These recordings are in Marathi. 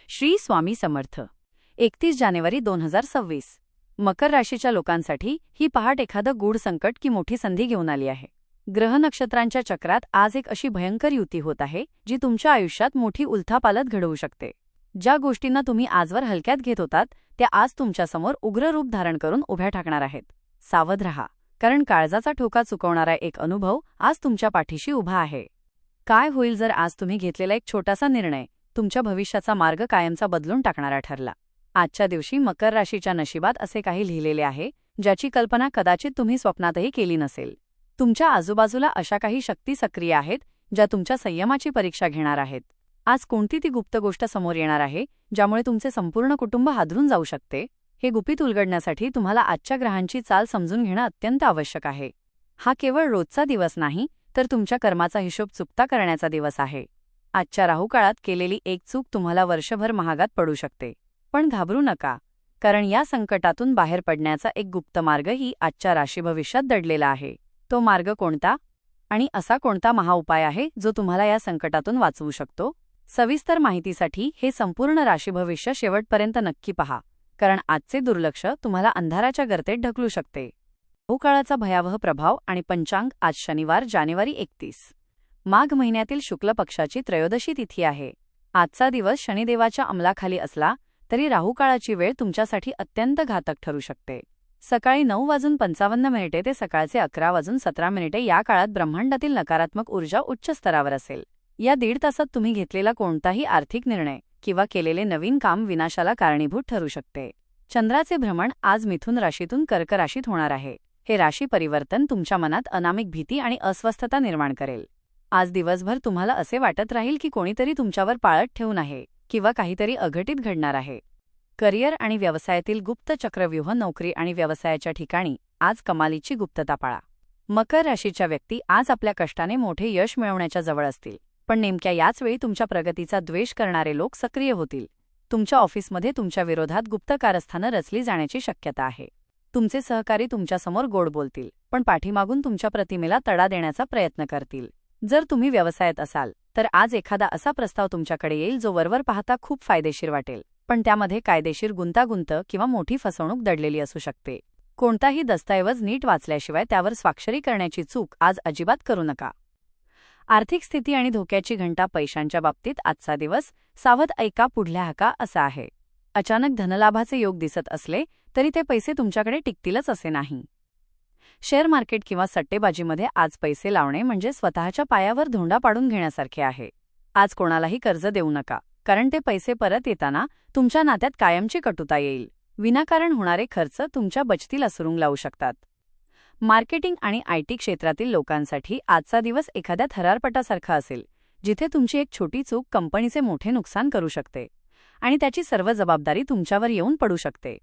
श्री स्वामी समर्थ. 31 जानेवारी 2026. मकर राशीच्या लोकांसाठी ही पहाट एखादं गूढ संकट की मोठी संधी घेऊन आली आहे. ग्रह नक्षत्रांच्या चक्रात आज एक अशी भयंकर युती होत आहे जी तुमच्या आयुष्यात मोठी उलथापालथ घडवू शकते. ज्या गोष्टींना तुम्ही आजवर हलक्यात घेत होतात त्या आज तुमच्यासमोर उग्र रूप धारण करून उभ्या ठाकणार आहेत. सावध रहा, कारण काळजाचा ठोका चुकवणारा एक अनुभव आज तुमच्या पाठीशी उभा आहे. काय होईल जर आज तुम्ही घेतलेला एक छोटासा निर्णय तुमच्या भविष्याचा मार्ग कायमचा बदलून टाकणारा ठरला? आजच्या दिवशी मकर राशीच्या नशिबात असे काही लिहिलेले आहे ज्याची कल्पना कदाचित तुम्ही स्वप्नातही केली नसेल. तुमच्या आजूबाजूला अशा काही शक्ती सक्रिय आहेत ज्या तुमच्या संयमाची परीक्षा घेणार आहेत. आज कोणती ती गुप्त गोष्ट समोर येणार आहे ज्यामुळे तुमचे संपूर्ण कुटुंब हादरून जाऊ शकते? हे गुपित उलगडण्यासाठी तुम्हाला आजच्या ग्रहांची चाल समजून घेणं अत्यंत आवश्यक आहे. हा केवळ रोजचा दिवस नाही, तर तुमच्या कर्माचा हिशोब चुकता करण्याचा दिवस आहे. आजच्या राहुकाळात केलेली एक चूक तुम्हाला वर्षभर महागात पडू शकते. पण घाबरू नका, कारण या संकटातून बाहेर पडण्याचा एक गुप्त मार्गही आजच्या राशीभविष्यात दडलेला आहे. तो मार्ग कोणता आणि असा कोणता महाउपाय आहे जो तुम्हाला या संकटातून वाचवू शकतो? सविस्तर माहितीसाठी हे संपूर्ण राशीभविष्य शेवटपर्यंत नक्की पहा, कारण आजचे दुर्लक्ष तुम्हाला अंधाराच्या गर्तेत ढकलू शकते. राहुकाळाचा भयावह प्रभाव आणि पंचांग. आज शनिवार जानेवारी 31. माघ महिन्यातील शुक्ल पक्षाची त्रयोदशी तिथी आहे. आजचा दिवस शनिदेवाच्या अंमलाखाली असला तरी राहुकाळाची वेळ तुमच्यासाठी अत्यंत घातक ठरू शकते. सकाळी 9:55 ते सकाळचे 11:17 या काळात ब्रह्मांडातील नकारात्मक ऊर्जा उच्च स्तरावर असेल. या 1.5 तासात तुम्ही घेतलेला कोणताही आर्थिक निर्णय किंवा केलेले नवीन काम विनाशाला कारणीभूत ठरू शकते. चंद्राचे भ्रमण आज मिथुन राशीतून कर्क राशीत होणार आहे. हे राशी परिवर्तन तुमच्या मनात अनामिक भीती आणि अस्वस्थता निर्माण करेल. आज दिवसभर तुम्हाला असे वाटत राहील की कोणीतरी तुमच्यावर पाळत ठेवून आहे किंवा काहीतरी अघटित घडणार आहे. करिअर आणि व्यवसायातील गुप्त चक्रव्यूह. नोकरी आणि व्यवसायाच्या ठिकाणी आज कमालीची गुप्तता पाळा. मकर राशीच्या व्यक्ती आज आपल्या कष्टाने मोठे यश मिळवण्याच्या जवळ असतील, पण नेमक्या याच वेळी तुमच्या प्रगतीचा द्वेष करणारे लोक सक्रिय होतील. तुमच्या ऑफिसमध्ये तुमच्या विरोधात गुप्त कारस्थानं रचली जाण्याची शक्यता आहे. तुमचे सहकारी तुमच्यासमोर गोड बोलतील, पण पाठीमागून तुमच्या प्रतिमेला तडा देण्याचा प्रयत्न करतील. जर तुम्ही व्यवसायात असाल तर आज एखादा असा प्रस्ताव तुमच्याकडे येईल जो वरवर पाहता खूप फायदेशीर वाटेल, पण त्यामध्ये कायदेशीर गुंतागुंत किंवा मोठी फसवणूक दडलेली असू शकते. कोणताही दस्तऐवज नीट वाचल्याशिवाय त्यावर स्वाक्षरी करण्याची चूक आज अजिबात करू नका. आर्थिक स्थिती आणि धोक्याची घंटा. पैशांच्या बाबतीत आजचा दिवस सावध ऐका पुढल्या हाका असा आहे. अचानक धनलाभाचे योग दिसत असले तरी ते पैसे तुमच्याकडे टिकतीलच असे नाही. शेअर मार्केट किंवा सट्टेबाजीमध्ये आज पैसे लावणे म्हणजे स्वतःच्या पायावर धोंडा पाडून घेण्यासारखे आहे. आज कोणालाही कर्ज देऊ नका, कारण ते पैसे परत येताना तुमच्या नात्यात कायमची कटुता येईल. विनाकारण होणारे खर्च तुमच्या बचतीला सुरुंग लावू शकतात. मार्केटिंग आणि आयटी क्षेत्रातील लोकांसाठी आजचा दिवस एखाद्या थरारपटासारखा असेल, जिथे तुमची एक छोटी चूक कंपनीचे मोठे नुकसान करू शकते आणि त्याची सर्व जबाबदारी तुमच्यावर येऊन पडू शकते.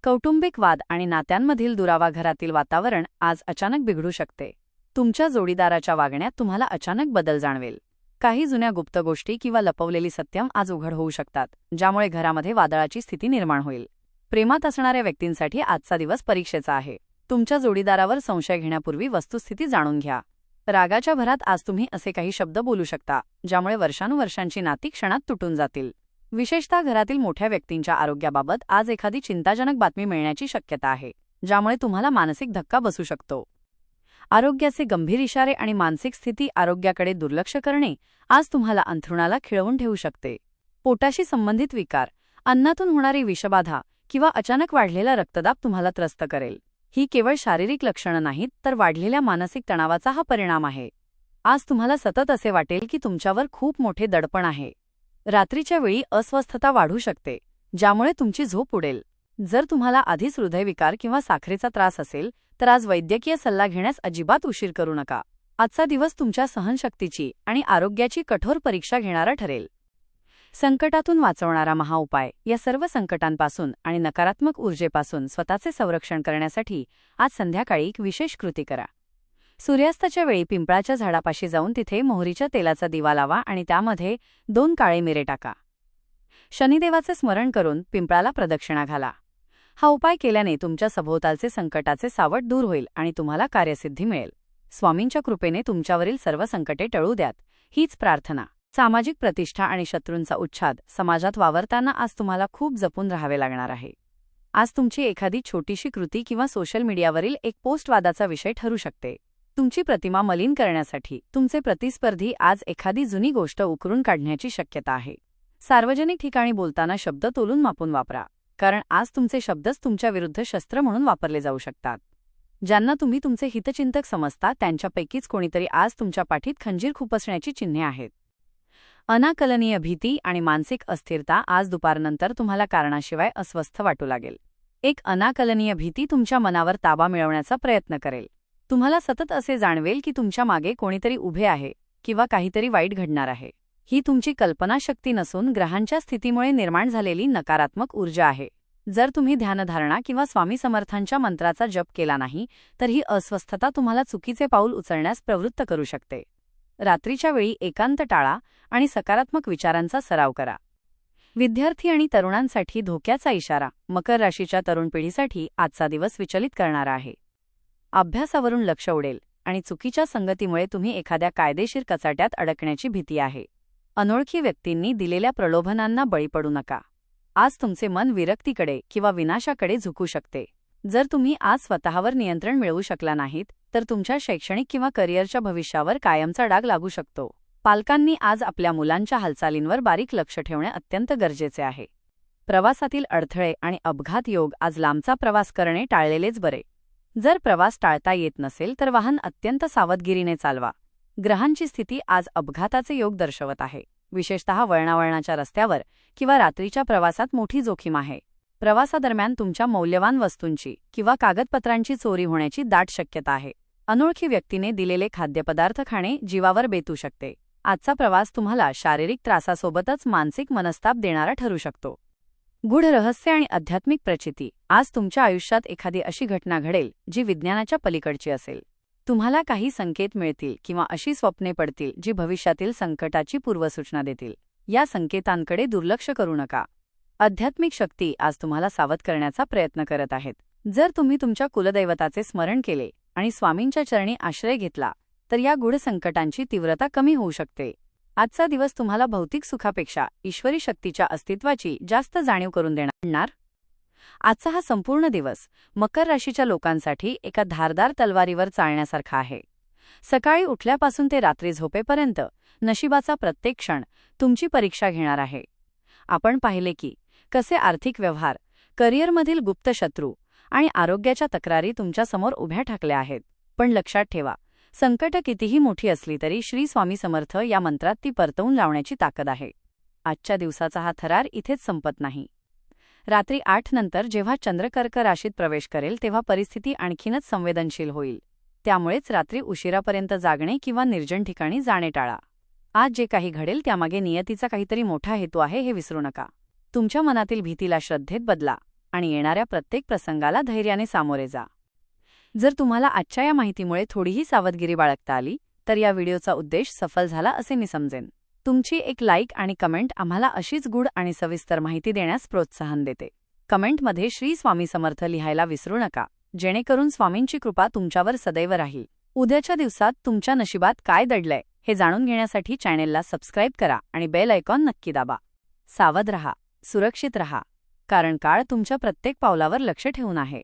कौटुंबिक वाद आणि नात्यांमधील दुरावा. घरातील वातावरण आज अचानक बिघडू शकते. तुमच्या जोडीदाराच्या वागण्यात तुम्हाला अचानक बदल जाणवेल. काही जुन्या गुप्त गोष्टी किंवा लपवलेली सत्यम आज उघड होऊ शकतात, ज्यामुळे घरामध्ये वादळाची स्थिती निर्माण होईल. प्रेमात असणाऱ्या व्यक्तींसाठी आजचा दिवस परीक्षेचा आहे. तुमच्या जोडीदारावर संशय घेण्यापूर्वी वस्तुस्थिती जाणून घ्या. रागाच्या भरात आज तुम्ही असे काही शब्द बोलू शकता ज्यामुळे वर्षानुवर्षांची नाती क्षणात तुटून जातील. विशेषतः घरातील मोठ्या व्यक्तींच्या आरोग्याबाबत आज एखादी चिंताजनक बातमी मिळण्याची शक्यता आहे, ज्यामुळे तुम्हाला मानसिक धक्का बसू शकतो. आरोग्याचे गंभीर इशारे आणि मानसिक स्थिती. आरोग्याकडे दुर्लक्ष करणे आज तुम्हाला अंथरुणाला खिळवून ठेवू शकते. पोटाशी संबंधित विकार. अन्नातून होणारी विषबाधा किंवा अचानक वाढलेला रक्तदाब तुम्हाला त्रस्त करेल. ही केवळ शारीरिक लक्षणं नाहीत, तर वाढलेल्या मानसिक तणावाचा हा परिणाम आहे. आज तुम्हाला सतत असे वाटेल की तुमच्यावर खूप मोठे दडपण आहे. रात्रीच्या वेळी अस्वस्थता वाढू शकते, ज्यामुळे तुमची झोप उडेल. जर तुम्हाला आधीच हृदयविकार किंवा साखरेचा त्रास असेल तर आज वैद्यकीय सल्ला घेण्यास अजिबात उशीर करू नका. आजचा दिवस तुमच्या सहनशक्तीची आणि आरोग्याची कठोर परीक्षा घेणारा ठरेल. संकटातून वाचवणारा महाउपाय. या सर्व संकटांपासून आणि नकारात्मक ऊर्जेपासून स्वतःचे संरक्षण करण्यासाठी आज संध्याकाळी एक विशेष कृती करा. सूर्यास्ताच्या वेळी पिंपळाच्या झाडापाशी जाऊन तिथे मोहरीच्या तेलाचा दिवा लावा आणि त्यामध्ये 2 काळे मिरे टाका. शनिदेवाचे स्मरण करून पिंपळाला प्रदक्षिणा घाला. हा उपाय केल्याने तुमच्या सभोवतालचे संकटाचे सावट दूर होईल आणि तुम्हाला कार्यसिद्धी मिळेल. स्वामींच्या कृपेने तुमच्यावरील सर्व संकटे टळू द्यात, हीच प्रार्थना. सामाजिक प्रतिष्ठा आणि शत्रूंचा उच्छाद समाजात वावरताना आज तुम्हाला खूप जपून राहावे लागणार आहे. आज तुमची एखादी छोटीशी कृती किंवा सोशल मीडियावरील एक पोस्ट वादाचा विषय ठरू शकते. तुमची प्रतिमा मलिन करण्यासाठी तुमचे प्रतिस्पर्धी आज एखादी जुनी गोष्ट उकरून काढण्याची शक्यता आहे. सार्वजनिक ठिकाणी बोलताना शब्द तोलून मापून वापरा, कारण आज तुमचे शब्दच तुमच्या विरुद्ध शस्त्र म्हणून वापरले जाऊ शकतात. ज्यांना तुम्ही तुमचे हितचिंतक समजता त्यांच्यापैकीच कोणीतरी आज तुमच्या पाठीत खंजीर खुपसण्याची चिन्हे आहेत. अनाकलनीय भीती आणि मानसिक अस्थिरता आज दुपारनंतर तुम्हाला कारणाशिवाय अस्वस्थ वाटू लागेल. एक अनाकलनीय भीती तुमच्या मनावर ताबा मिळवण्याचा प्रयत्न करेल. तुम्हाला सतत असे जाणवेल की तुमच्या मागे कोणीतरी उभे आहे किंवा काहीतरी वाईट घडणार आहे. ही तुमची कल्पनाशक्ती नसून ग्रहांच्या स्थितीमुळे निर्माण झालेली नकारात्मक ऊर्जा आहे. जर तुम्ही ध्यानधारणा किंवा स्वामी समर्थांच्या मंत्राचा जप केला नाही तर ही अस्वस्थता तुम्हाला चुकीचे पाऊल उचलण्यास प्रवृत्त करू शकते. रात्रीच्या वेळी एकांत टाळा आणि सकारात्मक विचारांचा सराव करा. विद्यार्थी आणि तरुणांसाठी धोक्याचा इशारा. मकर राशीच्या तरुण पिढीसाठी आजचा दिवस विचलित करणारा आहे. अभ्यासावरून लक्ष उडेल आणि चुकीच्या संगतीमुळे तुम्ही एखाद्या कायदेशीर कचाट्यात अडकण्याची भीती आहे. अनोळखी व्यक्तींनी दिलेल्या प्रलोभनांना बळी पडू नका. आज तुमचे मन विरक्तीकडे किंवा विनाशाकडे झुकू शकते. जर तुम्ही आज स्वतःवर नियंत्रण मिळवू शकला नाहीत तर तुमच्या शैक्षणिक किंवा करिअरच्या भविष्यावर कायमचा डाग लागू शकतो. पालकांनी आज आपल्या मुलांच्या हालचालींवर बारीक लक्ष ठेवणे अत्यंत गरजेचे आहे. प्रवासातील अडथळे आणि अपघात योग. आज लांबचा प्रवास करणे टाळलेलेच बरे. जर प्रवास टाळता येत नसेल तर वाहन अत्यंत सावधगिरीने चालवा. ग्रहांची स्थिती आज अपघाताचे योग दर्शवत आहे. विशेषतः वळणावळणाच्या रस्त्यावर किंवा रात्रीच्या प्रवासात मोठी जोखीम आहे. प्रवासादरम्यान तुमच्या मौल्यवान वस्तूंची किंवा कागदपत्रांची चोरी होण्याची दाट शक्यता आहे. अनोळखी व्यक्तीने दिलेले खाद्यपदार्थ खाणे जीवावर बेतू शकते. आजचा प्रवास तुम्हाला शारीरिक त्रासासोबतच मानसिक मनस्ताप देणारा ठरू शकतो. गूढ रहस्य आणि आध्यात्मिक प्रचिती. आज तुमच्या आयुष्यात एखादी अशी घटना घडेल जी विज्ञानाच्या पलीकडची असेल. तुम्हाला काही संकेत मिळतील किंवा अशी स्वप्ने पडतील जी भविष्यातील संकटाची पूर्वसूचना देतील. या संकेतांकडे दुर्लक्ष करू नका. आध्यात्मिक शक्ती आज तुम्हाला सावध करण्याचा प्रयत्न करत आहेत. जर तुम्ही तुमच्या कुलदैवताचे स्मरण केले आणि स्वामींच्या चरणी आश्रय घेतला तर या गूढ संकटांची तीव्रता कमी होऊ शकते. आजचा दिवस तुम्हाला भौतिक सुखापेक्षा ईश्वरी शक्तीच्या अस्तित्वाची जास्त जाणीव करून देणार. आजचा हा संपूर्ण दिवस मकर राशीच्या लोकांसाठी एका धारदार तलवारीवर चालण्यासारखा आहे. सकाळी उठल्यापासून ते रात्री झोपेपर्यंत नशिबाचा प्रत्येक क्षण तुमची परीक्षा घेणार आहे. आपण पाहिले की कसे आर्थिक व्यवहार, करिअरमधील गुप्त शत्रू आणि आरोग्याच्या तक्रारी तुमच्यासमोर उभ्या ठाकल्या आहेत. पण लक्षात ठेवा, संकट कितीही मोठी असली तरी श्री स्वामी समर्थ या मंत्रात ती परतवून लावण्याची ताकद आहे. आजच्या दिवसाचा हा थरार इथेच संपत नाही. रात्री 8 नंतर जेव्हा चंद्र कर्क राशीत प्रवेश करेल तेव्हा परिस्थिती आणखीनच संवेदनशील होईल. त्यामुळेच रात्री उशिरापर्यंत जागणे किंवा निर्जन ठिकाणी जाणे टाळा. आज जे काही घडेल त्यामागे नियतीचा काहीतरी मोठा हेतू आहे हे विसरू नका. तुमच्या मनातील भीतीला श्रद्धेत बदला आणि येणाऱ्या प्रत्येक प्रसंगाला धैर्याने सामोरे जा. जर तुम्हाला आजच्या या माहितीमुळे थोडीही सावधगिरी बाळगता आली तर या व्हिडिओचा उद्देश सफल झाला असे मी समजेन. तुमची एक लाईक आणि कमेंट आम्हाला अशीच गूढ आणि सविस्तर माहिती देण्यास प्रोत्साहन देते. कमेंटमध्ये श्री स्वामी समर्थ लिहायला विसरू नका, जेणेकरून स्वामींची कृपा तुमच्यावर सदैव राहील. उद्याच्या दिवसात तुमच्या नशिबात काय दडलंय हे जाणून घेण्यासाठी चॅनेलला सबस्क्राईब करा आणि बेल आयकॉन नक्की दाबा. सावध रहा, सुरक्षित रहा, कारण काळ तुमच्या प्रत्येक पावलावर लक्ष ठेवून आहे.